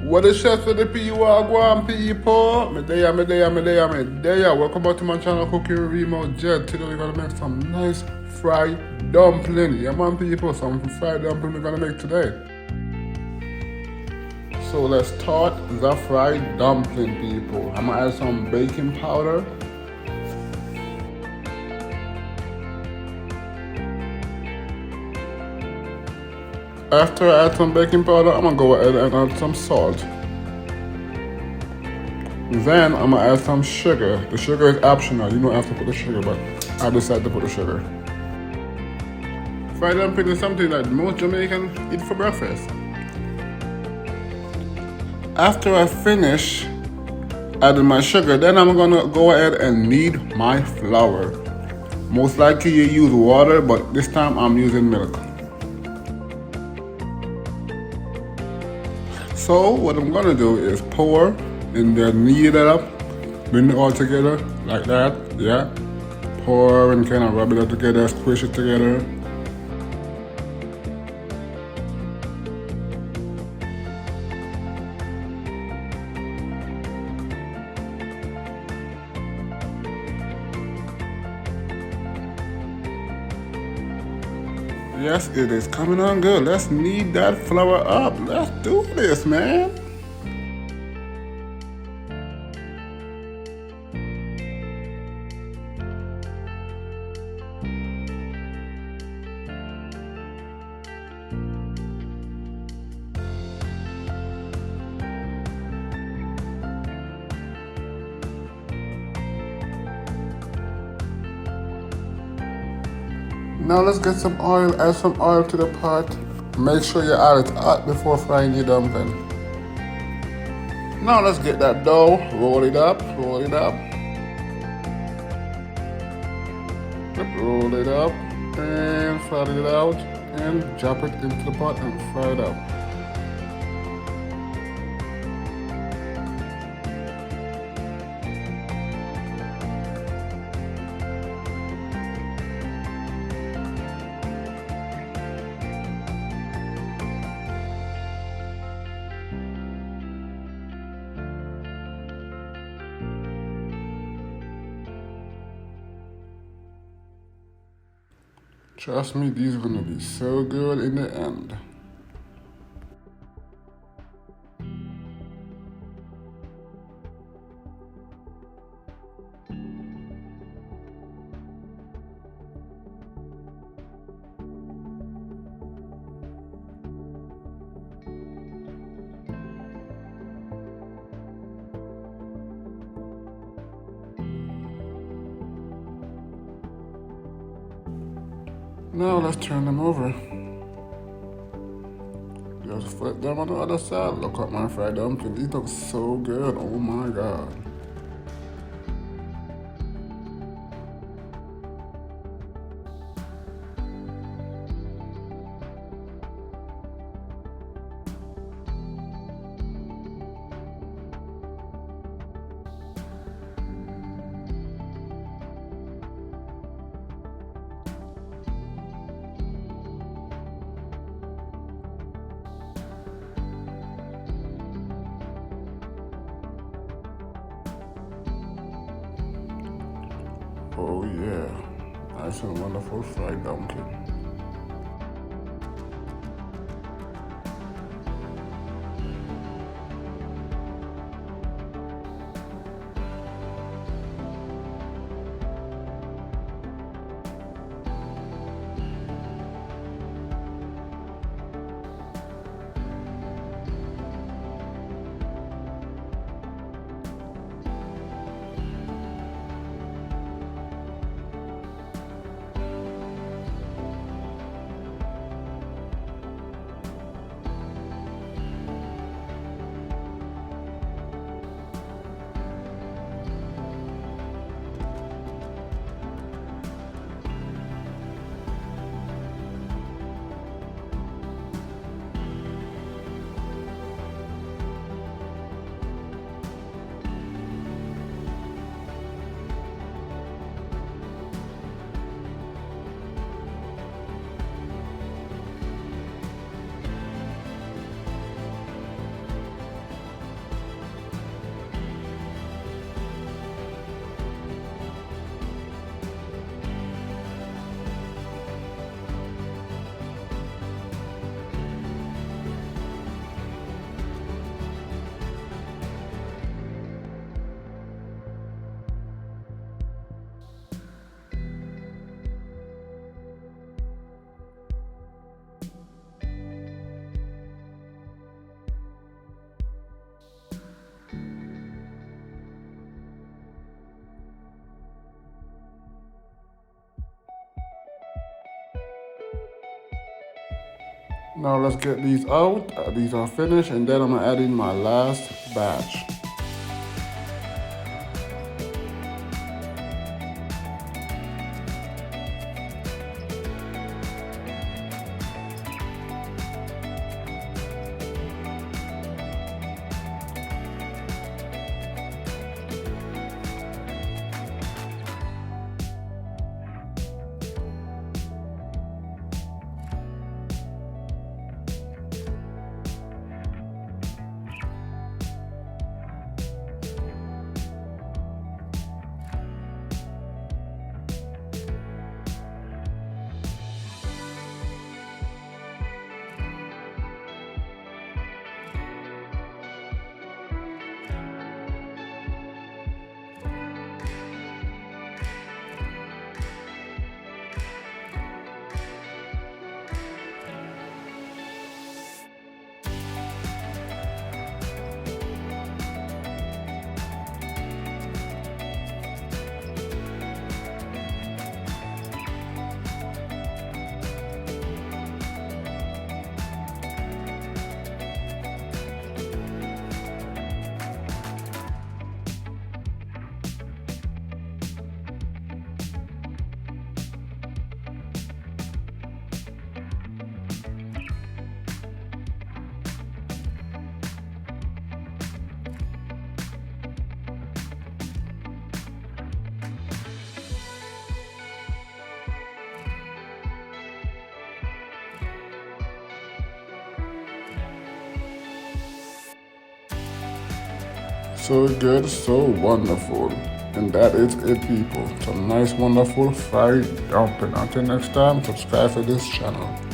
What is chef for the P Wagwan people? Me there. Welcome back to my channel Cooking Review Mode Jet. Today we're gonna make some nice fried dumpling. Yeah man people, some fried dumpling we're gonna make today. So let's start the fried dumpling people. I'm gonna add some baking powder. After I add some baking powder, I'm gonna go ahead and add some salt. Then I'm gonna add some sugar. The sugar is optional. You don't have to put the sugar, but I decided to put the sugar. Fried dumpling is something that most Jamaicans eat for breakfast. After I finish adding my sugar, then I'm gonna go ahead and knead my flour. Most likely you use water, but this time I'm using milk. So what I'm gonna do is pour in there, knead it up, blend it all together like that, yeah. Pour and kind of rub it all together, squish it together. Yes, it is coming on good. Let's knead that flour up. Let's do this, man. Now let's get some oil, add some oil to the pot. Make sure you add it hot before frying your dumpling. Now let's get that dough, roll it up. Roll it up, and flat it out, and drop it into the pot and fry it up. Trust me, these are gonna be so good in the end. Now let's turn them over. Just flip them on the other side. Look at my fried dumpling. These look so good. Oh my god. Oh yeah, nice and wonderful fried dumpling. Now let's get these out. These are finished, and then I'm gonna add in my last batch. So good, so wonderful. And that is it, people. Some nice, wonderful fried dumpling. Until next time, subscribe to this channel.